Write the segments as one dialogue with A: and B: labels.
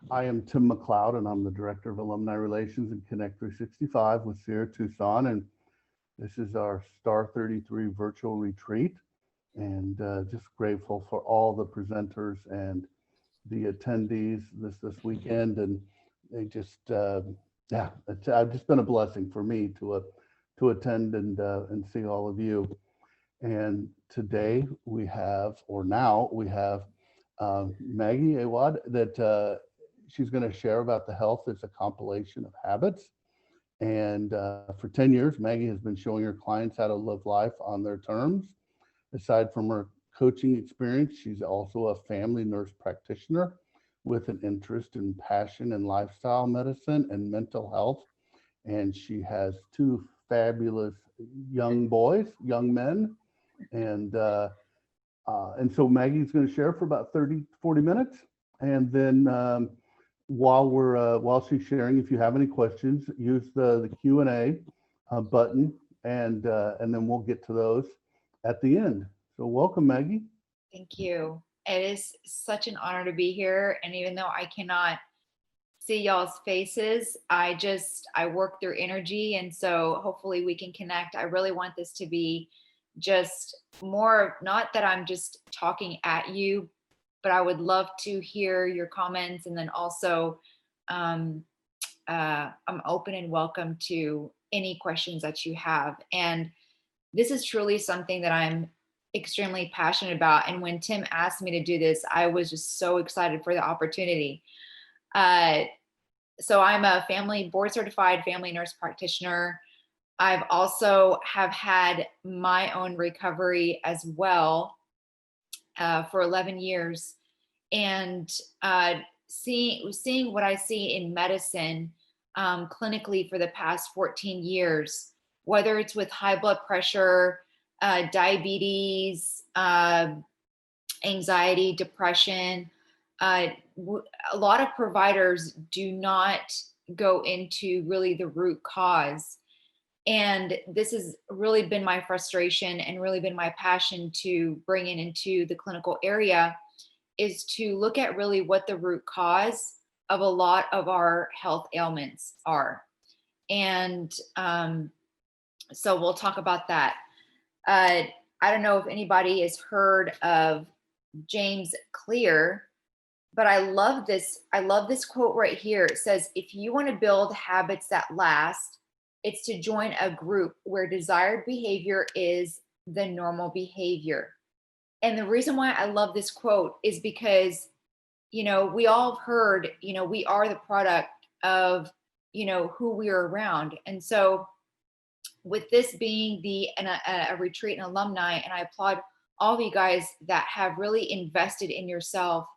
A: I am Tim McLeod, and I'm the Director of Alumni Relations and Connect 365 with Sierra Tucson. And this is our Star 33 virtual retreat. And just grateful for all the presenters and the attendees this weekend. And they just, it's just been a blessing for me to attend and see all of you. And today we have, or now we have, Maggie Awad that she's going to share about the health is a compilation of habits. And for 10 years, Maggie has been showing her clients how to live life on their terms. Aside from her coaching experience, she's also a family nurse practitioner with an interest and passion in lifestyle medicine and mental health. And she has two fabulous young boys, young men. And so Maggie's going to share for about 30, 40 minutes. And then while she's sharing, if you have any questions, use the Q&A button, and then we'll get to those at the end. So welcome, Maggie.
B: Thank you. It is such an honor to be here. And even though I cannot see y'all's faces, I work through energy. And so hopefully we can connect. I really want this to be just more, not that I'm just talking at you, but I would love to hear your comments. And then also I'm open and welcome to any questions that you have. And this is truly something that I'm extremely passionate about. And when Tim asked me to do this, I was just so excited for the opportunity. So I'm a board certified family nurse practitioner. I've also have had my own recovery as well for 11 years. And seeing what I see in medicine clinically for the past 14 years, whether it's with high blood pressure, diabetes, anxiety, depression, a lot of providers do not go into really the root cause. And this has really been my frustration and really been my passion to bring it into the clinical area, is to look at really what the root cause of a lot of our health ailments are. And so we'll talk about that. I don't know if anybody has heard of James Clear, but I love this quote right here. It says, if you want to build habits that last, it's to join a group where desired behavior is the normal behavior. And the reason why I love this quote is because, we all have heard, we are the product of, who we are around. And so with this being a retreat and alumni, and I applaud all of you guys that have really invested in yourself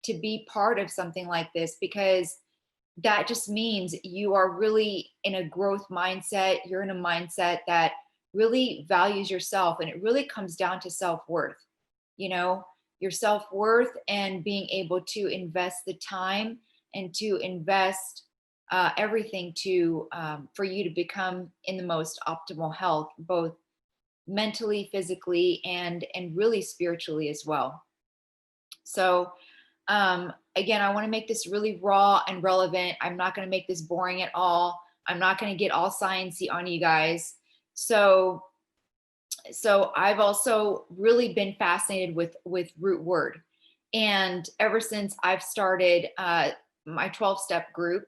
B: to be part of something like this, because that just means you are really in a growth mindset. You're in a mindset that really values yourself, and it really comes down to self-worth. Your self-worth and being able to invest the time and to invest everything for you to become in the most optimal health, both mentally, physically, and really spiritually as well. So again, I want to make this really raw and relevant. I'm not going to make this boring at all. I'm not going to get all sciencey on you guys. So I've also really been fascinated with root word. And ever since I've started my 12-step group,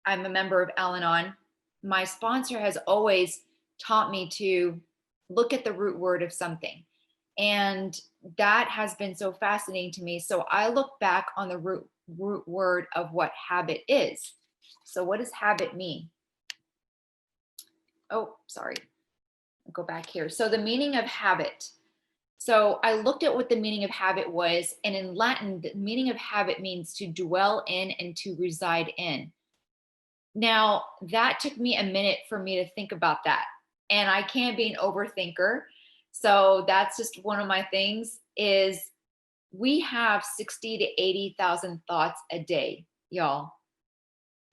B: I'm a member of Al-Anon. My sponsor has always taught me to look at the root word of something. And that has been so fascinating to me. So I look back on the root word of what habit is. So what does habit mean? Oh, sorry. I'll go back here. So the meaning of habit. So I looked at what the meaning of habit was. And in Latin, the meaning of habit means to dwell in and to reside in. Now, that took me a minute for me to think about that. And I can't be an overthinker. So that's just one of my things, is we have 60 to 80,000 thoughts a day, y'all.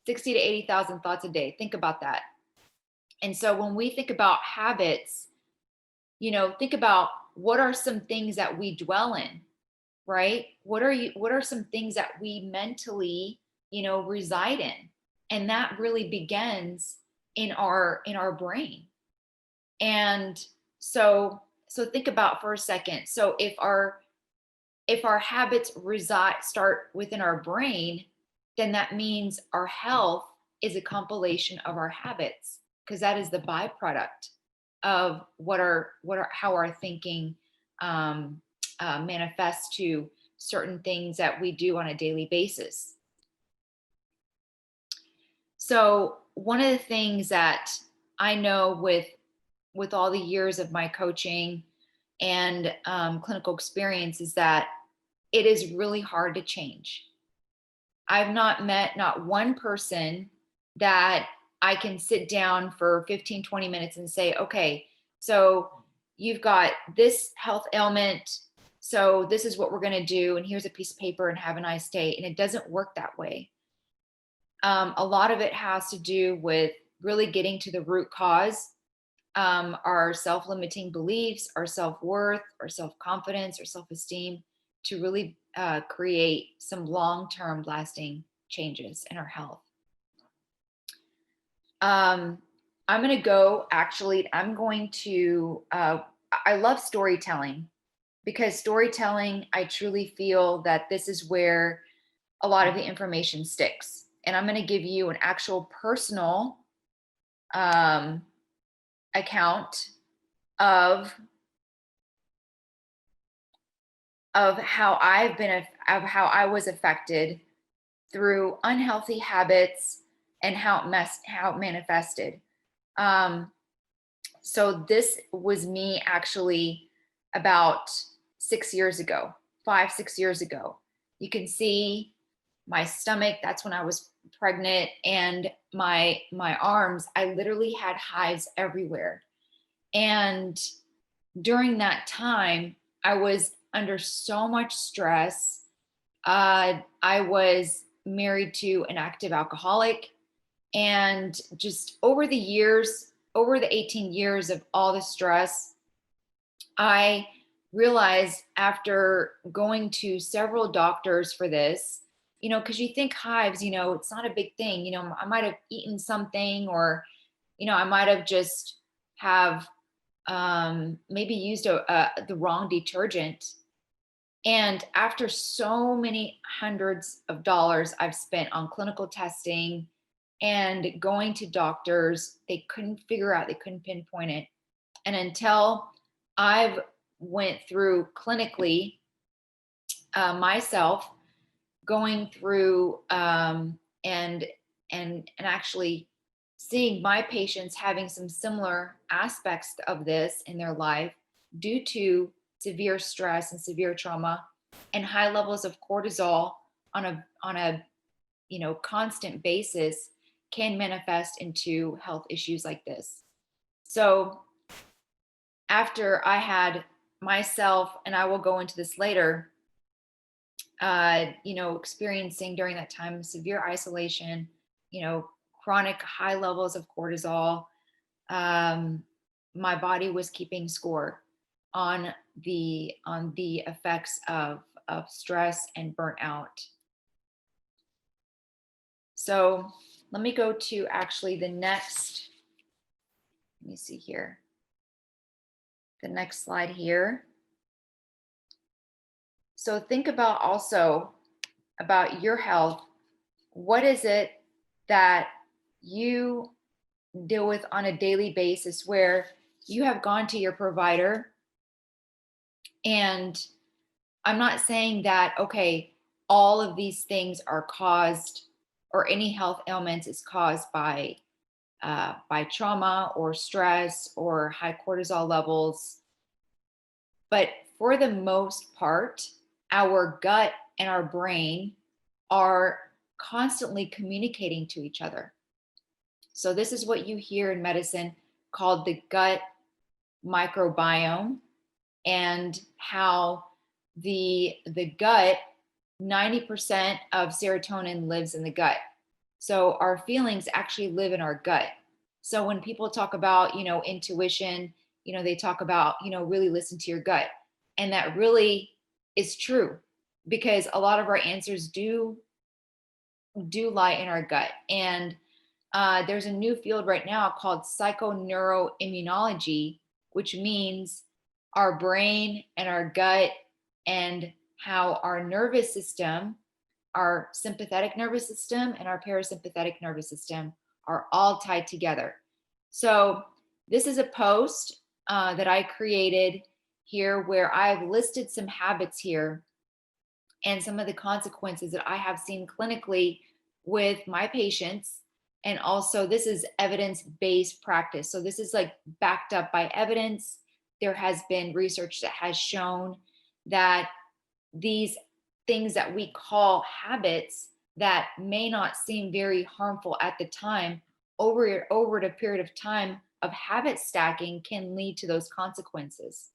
B: 60 to 80,000 thoughts a day. Think about that. And so when we think about habits, think about what are some things that we dwell in, right? What are some things that we mentally, reside in. And that really begins in our brain. And so think about for a second. So if our habits start within our brain, then that means our health is a compilation of our habits, because that is the byproduct of how our thinking manifests to certain things that we do on a daily basis. So one of the things that I know with all the years of my coaching and clinical experience is that it is really hard to change. I've not met not one person that I can sit down for 15, 20 minutes and say, okay, so you've got this health ailment, so this is what we're going to do, and here's a piece of paper and have a nice day. And it doesn't work that way. A lot of it has to do with really getting to the root cause, our self-limiting beliefs, our self-worth, our self-confidence, our self-esteem, to really create some long-term lasting changes in our health. I'm going to I love storytelling, because storytelling, I truly feel that this is where a lot of the information sticks. And I'm going to give you an actual personal account of how how I was affected through unhealthy habits and how it manifested. So this was me actually about 6 years ago, 5-6 years ago. You can see my stomach, that's when I was pregnant, and my arms, I literally had hives everywhere. And during that time, I was under so much stress. I was married to an active alcoholic, and just over the 18 years of all the stress, I realized, after going to several doctors for this, because you think hives, it's not a big thing. I might have eaten something, or, I might have just maybe used the wrong detergent. And after so many hundreds of dollars I've spent on clinical testing and going to doctors, they couldn't pinpoint it. And until I've went through clinically myself, going through and actually seeing my patients having some similar aspects of this in their life due to severe stress and severe trauma and high levels of cortisol on a constant basis, can manifest into health issues like this. So after I had myself, and I will go into this later, experiencing during that time severe isolation, chronic high levels of cortisol, my body was keeping score on the effects of stress and burnout. So let me go to actually the next, let me see here, the next slide here. So think about also about your health. What is it that you deal with on a daily basis where you have gone to your provider? And I'm not saying that, okay, all of these things are caused, or any health ailments is caused by trauma or stress or high cortisol levels. But for the most part, our gut and our brain are constantly communicating to each other. So this is what you hear in medicine called the gut microbiome, and how the gut, 90% of serotonin lives in the gut. So our feelings actually live in our gut. So when people talk about, intuition, they talk about, really listen to your gut. And that really is true, because a lot of our answers do do lie in our gut. And there's a new field right now called psychoneuroimmunology, which means our brain and our gut and how our nervous system, our sympathetic nervous system and our parasympathetic nervous system are all tied together. So this is a post that I created here where I've listed some habits here and some of the consequences that I have seen clinically with my patients. And also, this is evidence-based practice. So this is like backed up by evidence. There has been research that has shown that these things that we call habits that may not seem very harmful at the time, over the period of time of habit stacking can lead to those consequences.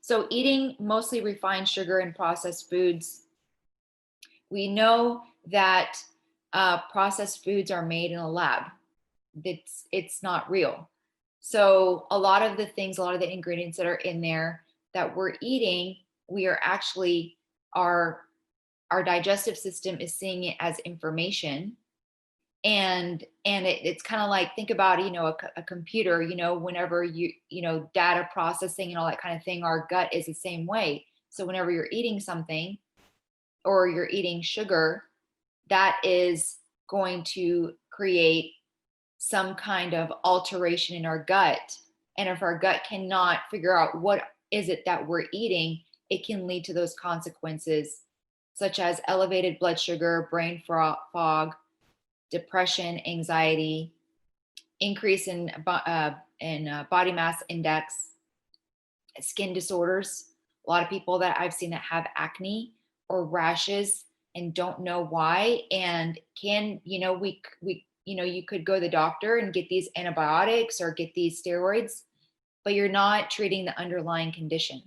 B: So eating mostly refined sugar and processed foods. We know that processed foods are made in a lab. It's not real. So a lot of the things, a lot of the ingredients that are in there that we're eating, we are actually, our digestive system is seeing it as information. And it's kind of like, think about, a computer, whenever data processing and all that kind of thing, our gut is the same way. So whenever you're eating something or you're eating sugar, that is going to create some kind of alteration in our gut. And if our gut cannot figure out what is it that we're eating, it can lead to those consequences, such as elevated blood sugar, brain fog, depression, anxiety, increase in body mass index, skin disorders. A lot of people that I've seen that have acne or rashes and don't know why, and you could go to the doctor and get these antibiotics or get these steroids, but you're not treating the underlying condition.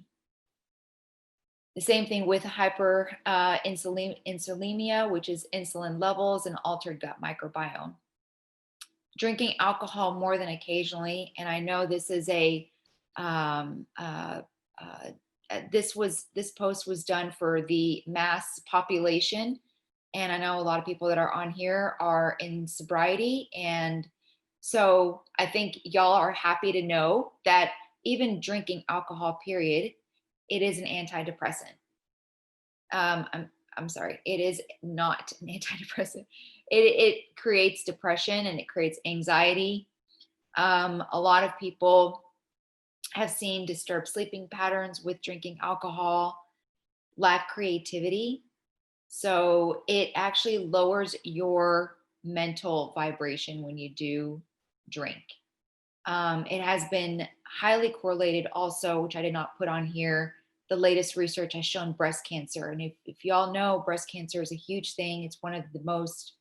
B: The same thing with insulinemia, which is insulin levels and altered gut microbiome. Drinking alcohol more than occasionally, and I know this is this post was done for the mass population, and I know a lot of people that are on here are in sobriety, and so I think y'all are happy to know that even drinking alcohol, period, it is an antidepressant. I'm sorry, it is not an antidepressant. It creates depression and it creates anxiety. A lot of people have seen disturbed sleeping patterns with drinking alcohol, lack creativity. So it actually lowers your mental vibration when you do drink. It has been highly correlated also, which I did not put on here. The latest research has shown breast cancer. And if y'all know, breast cancer is a huge thing. It's one of the most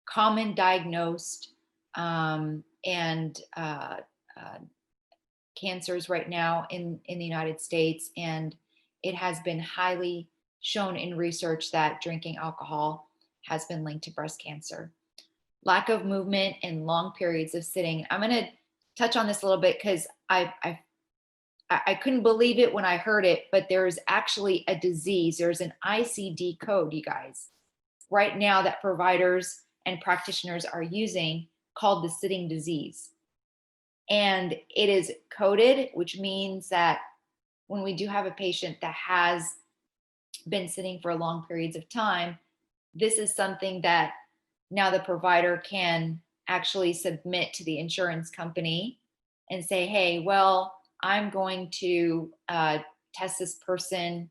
B: common diagnosed cancers right now in the United States. And it has been highly shown in research that drinking alcohol has been linked to breast cancer. Lack of movement and long periods of sitting. I'm going to touch on this a little bit because I couldn't believe it when I heard it, but there's actually a disease. There's an ICD code, you guys, right now that providers and practitioners are using called the sitting disease. And it is coded, which means that when we do have a patient that has been sitting for long periods of time, this is something that now the provider can actually submit to the insurance company and say, hey, well, I'm going to test this person,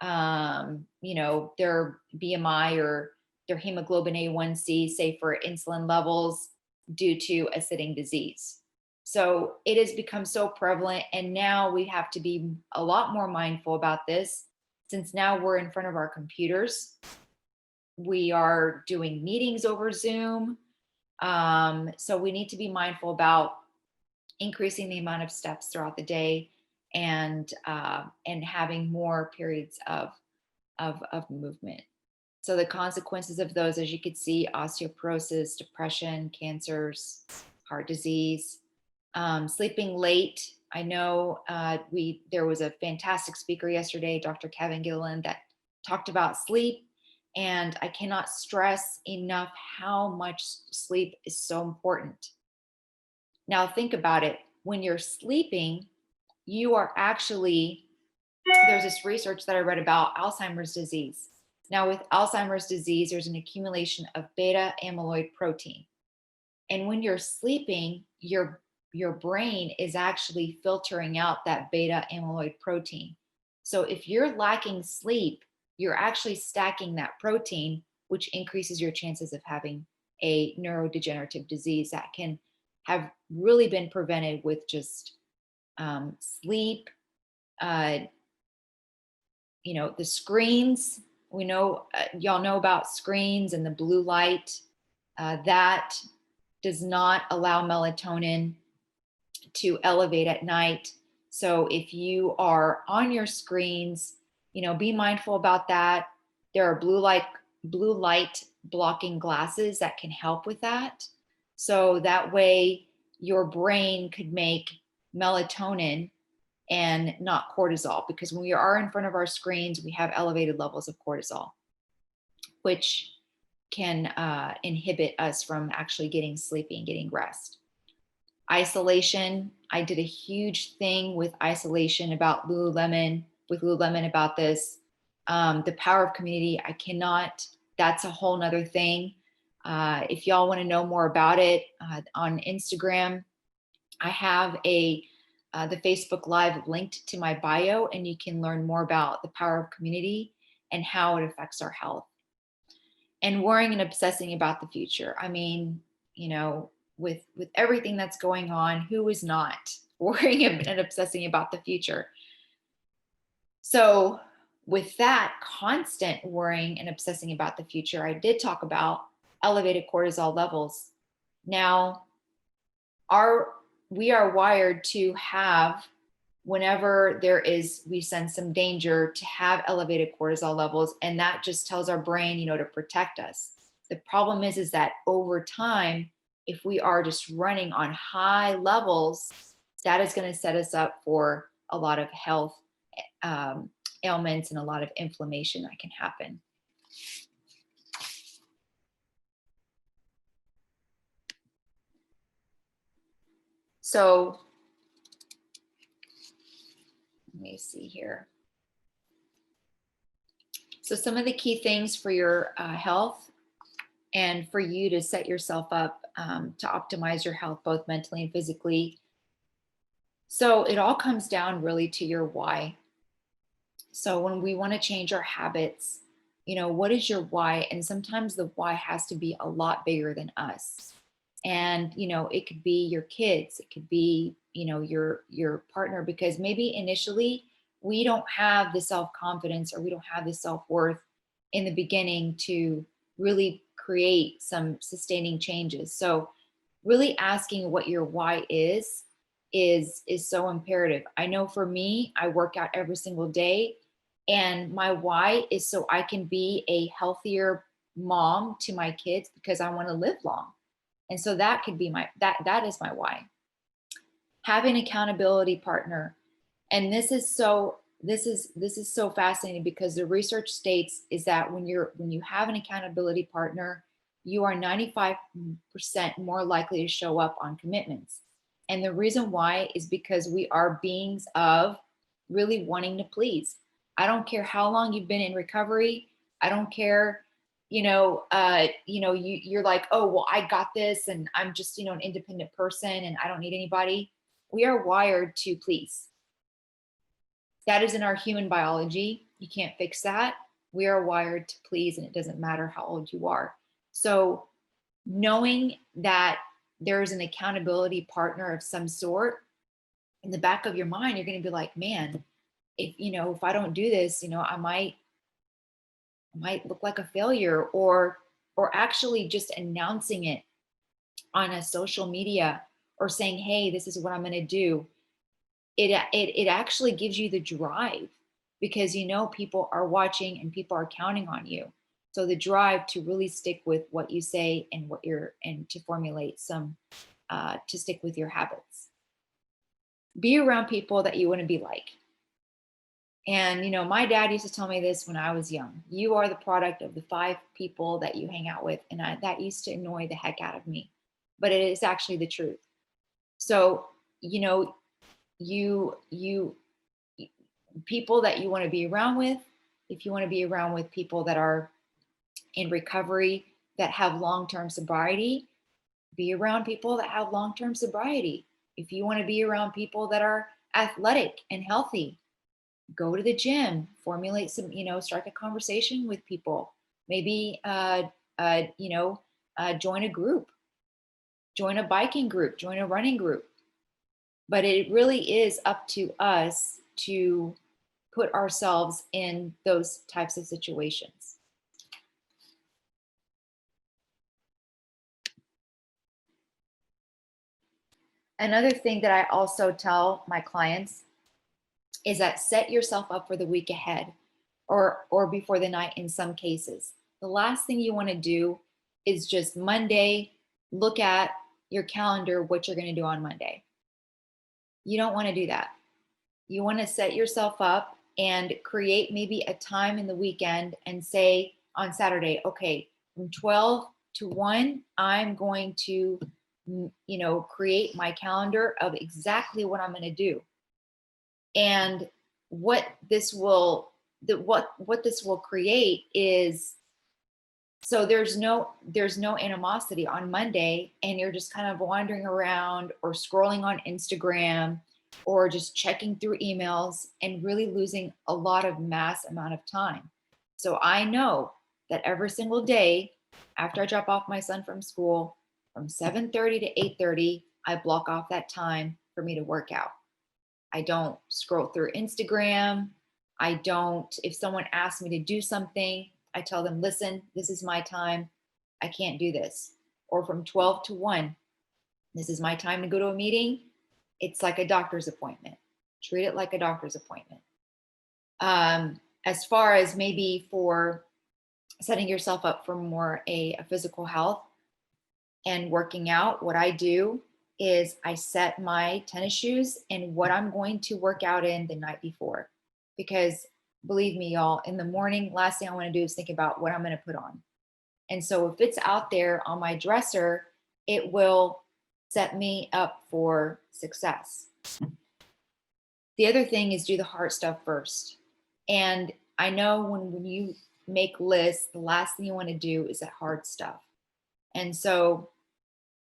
B: their BMI or their hemoglobin A1C, say for insulin levels due to a sitting disease. So it has become so prevalent, and now we have to be a lot more mindful about this, since now we're in front of our computers. We are doing meetings over Zoom. So we need to be mindful about increasing the amount of steps throughout the day and having more periods of movement. So the consequences of those, as you could see, osteoporosis, depression, cancers, heart disease, sleeping late. I know there was a fantastic speaker yesterday, Dr. Kevin Gilliland, that talked about sleep. And I cannot stress enough how much sleep is so important. Now, think about it. When you're sleeping, you are actually, there's this research that I read about Alzheimer's disease. Now, with Alzheimer's disease, there's an accumulation of beta amyloid protein. And when you're sleeping, your brain is actually filtering out that beta amyloid protein. So if you're lacking sleep, you're actually stacking that protein, which increases your chances of having a neurodegenerative disease that can have really been prevented with just sleep. The screens, we know, y'all know about screens and the blue light. That does not allow melatonin to elevate at night. So if you are on your screens, be mindful about that. There are blue light blocking glasses that can help with that. So that way your brain could make melatonin and not cortisol, because when we are in front of our screens, we have elevated levels of cortisol, which can inhibit us from actually getting sleepy and getting rest. Isolation. I did a huge thing with isolation about with Lululemon about this. The power of community, that's a whole nother thing. If y'all want to know more about it, on Instagram, I have the Facebook Live linked to my bio, and you can learn more about the power of community and how it affects our health. And worrying and obsessing about the future. I mean, with everything that's going on, who is not worrying and obsessing about the future? So with that constant worrying and obsessing about the future, I did talk about elevated cortisol levels. Now, we are wired to have, whenever we sense some danger, to have elevated cortisol levels, and that just tells our brain, to protect us. The problem is that over time, if we are just running on high levels, that is going to set us up for a lot of health ailments and a lot of inflammation that can happen. So let me see here. So some of the key things for your health and for you to set yourself up to optimize your health, both mentally and physically. So it all comes down really to your why. So when we want to change our habits, what is your why? And sometimes the why has to be a lot bigger than us. And, it could be your kids, it could be, your partner, because maybe initially we don't have the self-confidence, or we don't have the self-worth in the beginning to really create some sustaining changes. So really asking what your why is so imperative. I know for me, I work out every single day, and my why is so I can be a healthier mom to my kids, because I want to live long. And so that could be that is my why. Having an accountability partner. And this is so fascinating, because the research states is that when you have an accountability partner, you are 95% more likely to show up on commitments. And the reason why is because we are beings of really wanting to please. I don't care how long you've been in recovery. I don't care, you're like, oh, well, I got this, and I'm just, an independent person, and I don't need anybody. We are wired to please. That is in our human biology. You can't fix that. We are wired to please, and it doesn't matter how old you are. So knowing that there is an accountability partner of some sort in the back of your mind, you're going to be like, man, if I don't do this, I might look like a failure, or actually just announcing it on a social media, or saying, hey, this is what I'm going to do. It actually gives you the drive, because people are watching and people are counting on you. So the drive to really stick with what you say and and to formulate to stick with your habits. Be around people that you want to be like. And, my dad used to tell me this when I was young: you are the product of the 5 people that you hang out with. And that used to annoy the heck out of me, but it is actually the truth. So, you, people that you want to be around with, if you want to be around with people that are in recovery, that have long-term sobriety, be around people that have long-term sobriety. If you want to be around people that are athletic and healthy, go to the gym, formulate some, strike a conversation with people. Maybe, join a group, join a biking group, join a running group. But it really is up to us to put ourselves in those types of situations. Another thing that I also tell my clients is that set yourself up for the week ahead, or before the night in some cases. The last thing you want to do is just Monday look at your calendar what you're going to do on Monday. You don't want to do that. You want to set yourself up and create maybe a time in the weekend and say on Saturday, okay, from 12 to 1, I'm going to, create my calendar of exactly what I'm going to do. And what this will create is, so there's no animosity on Monday, and you're just kind of wandering around or scrolling on Instagram or just checking through emails and really losing a lot of mass amount of time. So I know that every single day after I drop off my son from school, from 7:30 to 8:30, I block off that time for me to work out. I don't scroll through Instagram. I don't, if someone asks me to do something, I tell them, listen, this is my time. I can't do this. Or from 12 to 1, this is my time to go to a meeting. It's like a doctor's appointment. Treat it like a doctor's appointment. As far as maybe for setting yourself up for more a physical health and working out, what I do is I set my tennis shoes and what I'm going to work out in the night before. Because believe me, y'all, in the morning, last thing I want to do is think about what I'm going to put on. And so if it's out there on my dresser, it will set me up for success. The other thing is do the hard stuff first. And I know when you make lists, the last thing you want to do is that hard stuff. And so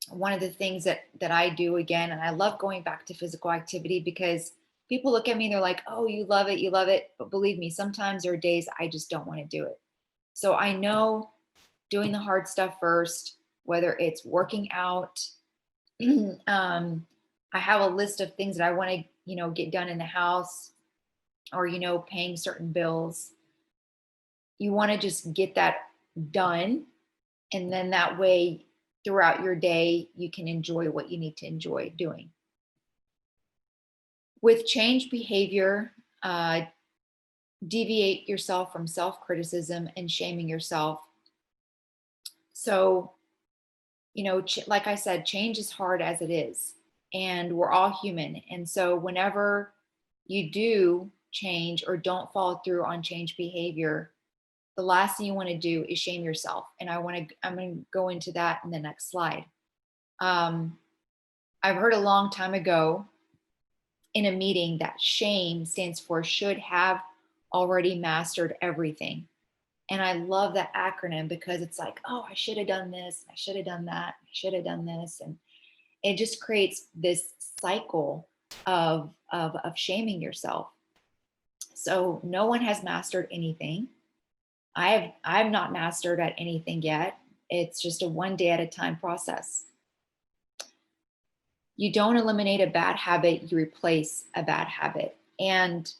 B: one of the things that I do again, and I love going back to physical activity because people look at me and they're like, oh, you love it. But believe me, sometimes there are days I just don't want to do it. So I know doing the hard stuff first, whether it's working out, I have a list of things that I want to, get done in the house, or, paying certain bills. You want to just get that done. And then that way, throughout your day, you can enjoy what you need to enjoy doing. With change behavior, deviate yourself from self-criticism and shaming yourself. So, like I said, change is hard as it is, and we're all human. And so whenever you do change or don't follow through on change behavior, the last thing you want to do is shame yourself. And I'm going to go into that in the next slide. I've heard a long time ago in a meeting that shame stands for should have already mastered everything. And I love that acronym because it's like, oh, I should have done this. I should have done that. I should have done this. And it just creates this cycle of shaming yourself. So no one has mastered anything. I've not mastered at anything yet. It's just a one day at a time process. You don't eliminate a bad habit, you replace a bad habit. And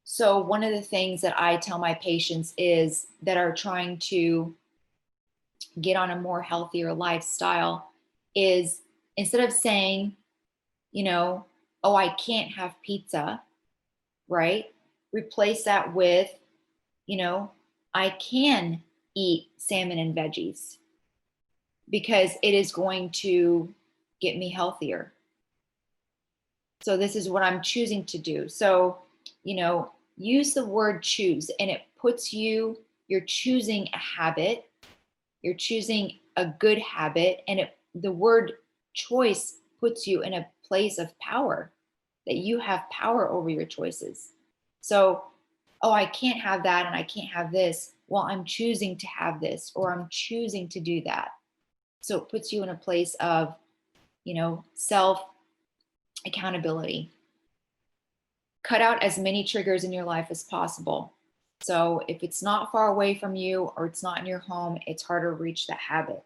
B: so one of the things that I tell my patients is that are trying to get on a more healthier lifestyle is, instead of saying, oh, I can't have pizza, right? Replace that with, I can eat salmon and veggies because it is going to get me healthier. So this is what I'm choosing to do. So use the word choose, and it puts you're choosing a habit, you're choosing a good habit, and the word choice puts you in a place of power, that you have power over your choices. So, oh, I can't have that and I can't have this. Well, I'm choosing to have this, or I'm choosing to do that. So it puts you in a place of, self accountability. Cut out as many triggers in your life as possible. So if it's not far away from you or it's not in your home, it's harder to reach that habit.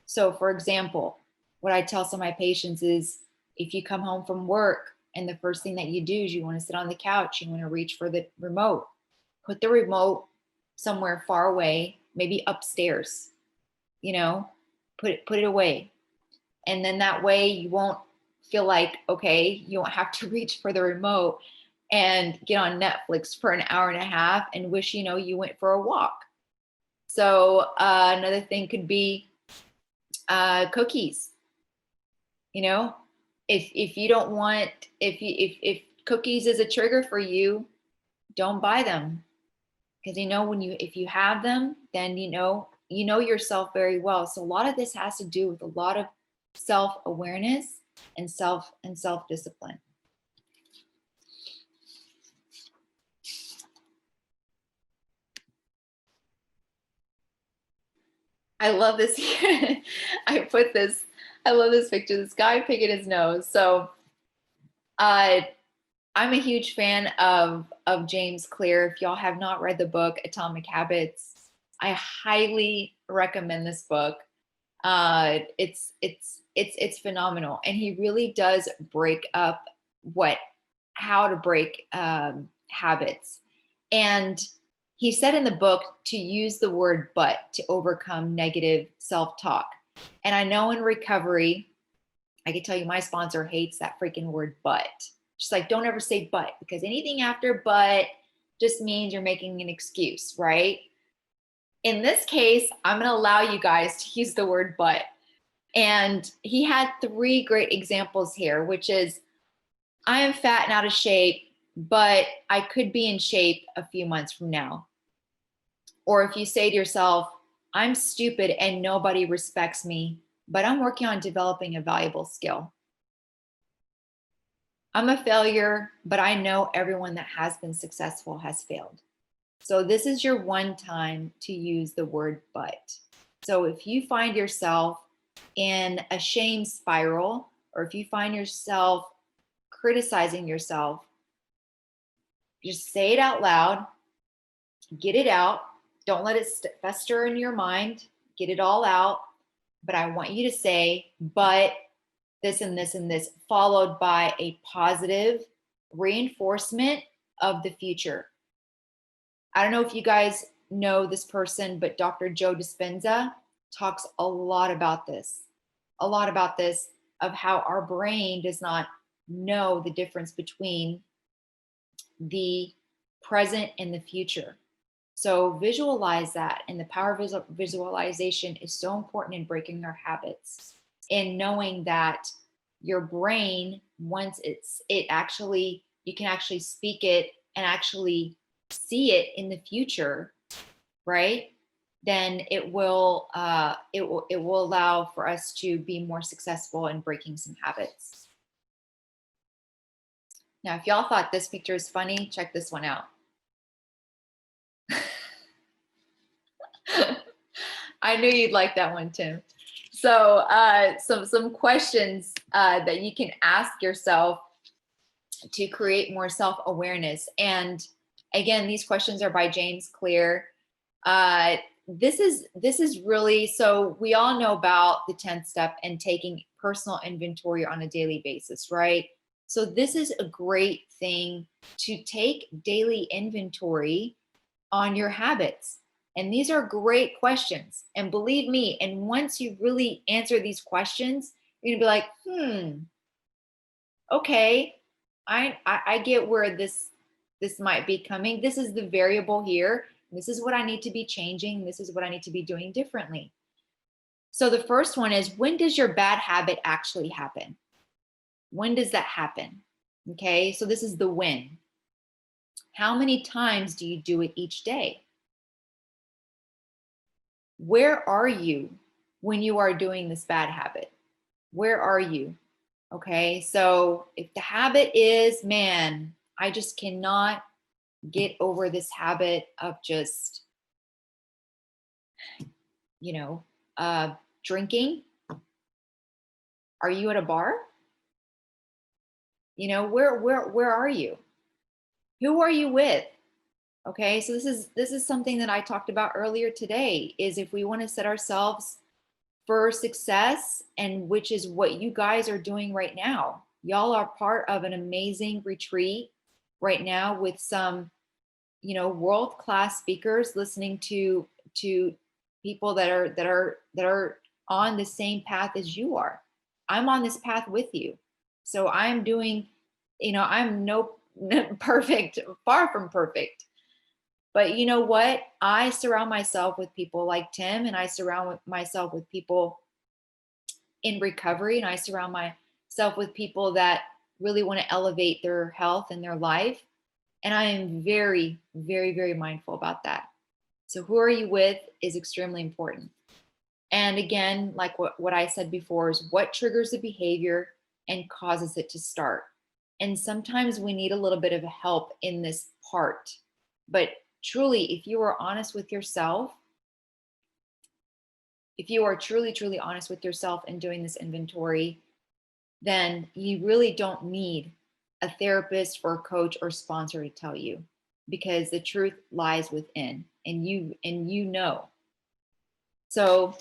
B: So for example, what I tell some of my patients is, if you come home from work and the first thing that you do is you want to sit on the couch, you want to reach for the remote, put the remote somewhere far away, maybe upstairs, put it away. And then that way you won't feel like, okay, you won't have to reach for the remote and get on Netflix for an hour and a half and wish, you went for a walk. So another thing could be cookies. If you don't want, if cookies is a trigger for you, don't buy them. Because if you have them, then you know yourself very well. So a lot of this has to do with a lot of self-awareness and self-discipline. I love this. I love this picture. This guy picking his nose. So I'm a huge fan of James Clear. If y'all have not read the book Atomic Habits, I highly recommend this book. It's phenomenal, and he really does break up how to break habits. And he said in the book to use the word "but" to overcome negative self-talk. And I know in recovery, I can tell you my sponsor hates that freaking word "but." She's like, don't ever say "but," because anything after "but" just means you're making an excuse, right? In this case, I'm going to allow you guys to use the word "but." And he had 3 great examples here, which is, I am fat and out of shape, but I could be in shape a few months from now. Or if you say to yourself, I'm stupid and nobody respects me, but I'm working on developing a valuable skill. I'm a failure, but I know everyone that has been successful has failed. So this is your one time to use the word "but." So if you find yourself in a shame spiral, or if you find yourself criticizing yourself, just say it out loud, get it out. Don't let it fester in your mind. Get it all out. But I want you to say, but this and this and this, followed by a positive reinforcement of the future. I don't know if you guys know this person, but Dr. Joe Dispenza talks a lot about this, of how our brain does not know the difference between the present and the future. So visualize that. And the power of visualization is so important in breaking our habits, in knowing that your brain, once you can actually speak it and actually see it in the future, right? Then it will allow for us to be more successful in breaking some habits. Now, if y'all thought this picture is funny, check this one out. I knew you'd like that one, Tim. So some questions that you can ask yourself to create more self-awareness. And again, these questions are by James Clear. This is really, so we all know about the 10th step and taking personal inventory on a daily basis, right? So this is a great thing to take daily inventory on your habits. And these are great questions. And believe me, and once you really answer these questions, you're gonna be like, okay, I get where this might be coming. This is the variable here. This is what I need to be changing. This is what I need to be doing differently. So the first one is, when does your bad habit actually happen? When does that happen? Okay, so this is the when. How many times do you do it each day? Where are you when you are doing this bad habit? Where are you? Okay, so if the habit is, man, I just cannot get over this habit of just, you know, drinking. Are you at a bar? Where are you? Who are you with? Okay, so this is something that I talked about earlier today, is if we want to set ourselves for success, and which is what you guys are doing right now. Y'all are part of an amazing retreat right now with some, world-class speakers, listening to people that are on the same path as you are. I'm on this path with you. So I'm doing, I'm no perfect, far from perfect. But you know what? I surround myself with people like Tim, and I surround myself with people in recovery, and I surround myself with people that really want to elevate their health and their life. And I am very, very, very mindful about that. So who are you with is extremely important. And again, like what I said before, is what triggers the behavior and causes it to start. And sometimes we need a little bit of help in this part. But truly, if you are honest with yourself, if you are truly, truly honest with yourself and doing this inventory, then you really don't need a therapist or a coach or sponsor to tell you, because the truth lies within, and you know. So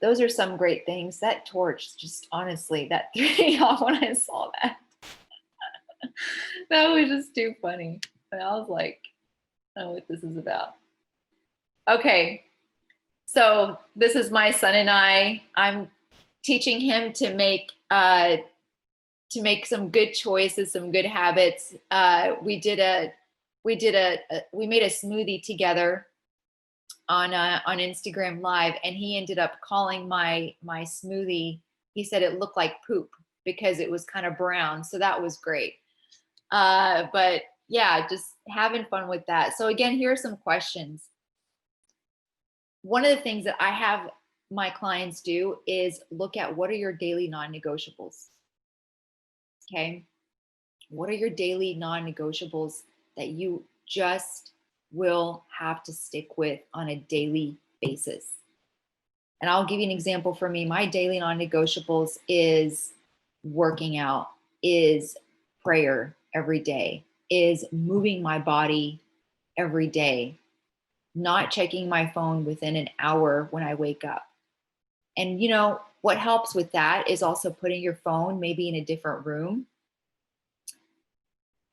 B: those are some great things. That torch, just honestly, that threw me off when I saw that. That was just too funny. And I was like, I don't know what this is about. Okay. So this is my son and I. I'm teaching him to make some good choices, some good habits. We made a smoothie together on Instagram Live, and he ended up calling my smoothie. He said it looked like poop because it was kind of brown. So that was great. But yeah, just having fun with that. So again, here are some questions. One of the things that I have my clients do is look at, what are your daily non-negotiables? Okay. What are your daily non-negotiables that you just will have to stick with on a daily basis? And I'll give you an example for me. My daily non-negotiables is working out, is prayer every day, is moving my body every day, not checking my phone within an hour when I wake up. And what helps with that is also putting your phone maybe in a different room.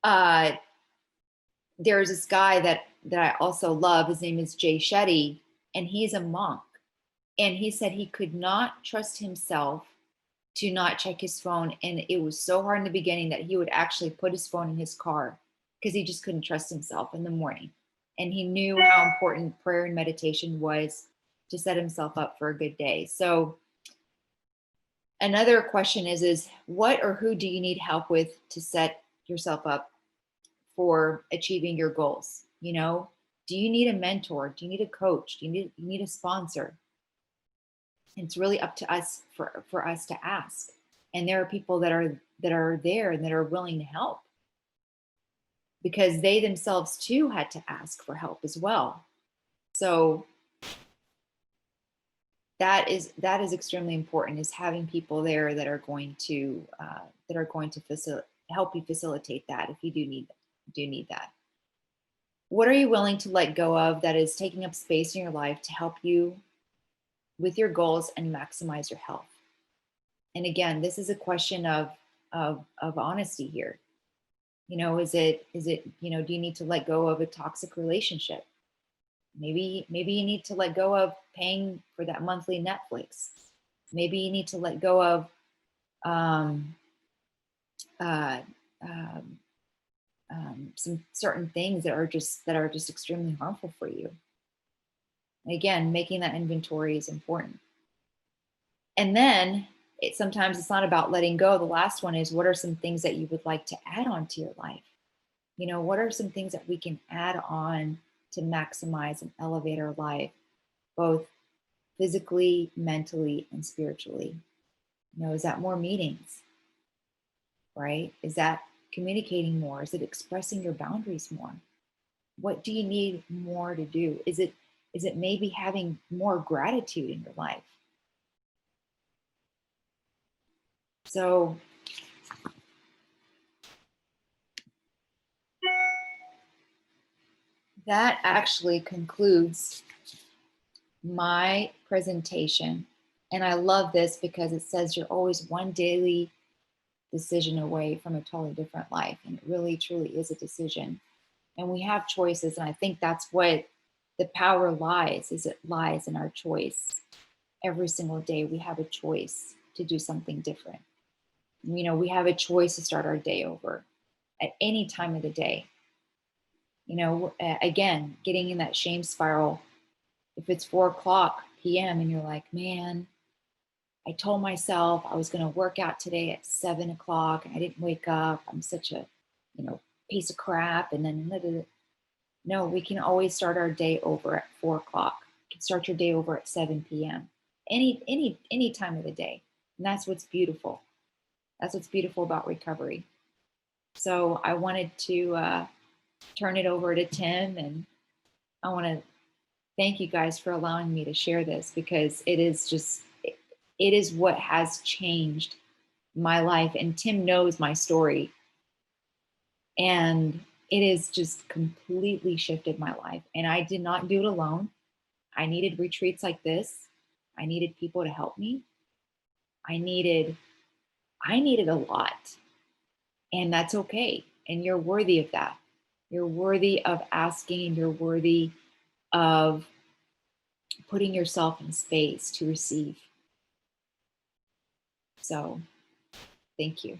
B: There's this guy that I also love. His name is Jay Shetty, and he's a monk. And he said he could not trust himself to not check his phone. And it was so hard in the beginning that he would actually put his phone in his car because he just couldn't trust himself in the morning. And he knew how important prayer and meditation was to set himself up for a good day. So another question is what or who do you need help with to set yourself up for achieving your goals? Do you need a mentor? Do you need a coach? Do you need a sponsor? It's really up to us for us to ask. And there are people that are there and that are willing to help, because they themselves too had to ask for help as well. So that is extremely important, is having people there that are going to help you facilitate that if you do need that. What are you willing to let go of that is taking up space in your life to help you with your goals and maximize your health? And again, this is a question of honesty here. Is it, do you need to let go of a toxic relationship? Maybe you need to let go of paying for that monthly Netflix. Maybe you need to let go of some certain things that are just extremely harmful for you. And again, making that inventory is important. And then sometimes it's not about letting go. The last one is, what are some things that you would like to add on to your life? You know, what are some things that we can add on to maximize and elevate our life, both physically, mentally, and spiritually? You know, is that more meetings, right? Is that communicating more? Is it expressing your boundaries more? What do you need more to do? Is it maybe having more gratitude in your life? So that actually concludes my presentation. And I love this because it says you're always one daily decision away from a totally different life. And it really, truly is a decision. And we have choices. And I think that's what the power lies, is it lies in our choice. Every single day we have a choice to do something different. You know, we have a choice to start our day over at any time of the day. You know, again, getting in that shame spiral. If it's 4 o'clock p.m. and you're like, man, I told myself I was going to work out today at 7 o'clock and I didn't wake up. I'm such a, you know, piece of crap. And then, no, we can always start our day over at 4 o'clock. You can start your day over at 7 p.m. Any time of the day. And that's what's beautiful. That's what's beautiful about recovery. So I wanted to turn it over to Tim, and I want to thank you guys for allowing me to share this, because it is what has changed my life. And Tim knows my story, and it has just completely shifted my life. And I did not do it alone. I needed retreats like this. I needed people to help me. I needed a lot, and that's okay. And you're worthy of that. You're worthy of asking. You're worthy of putting yourself in space to receive. So, thank you.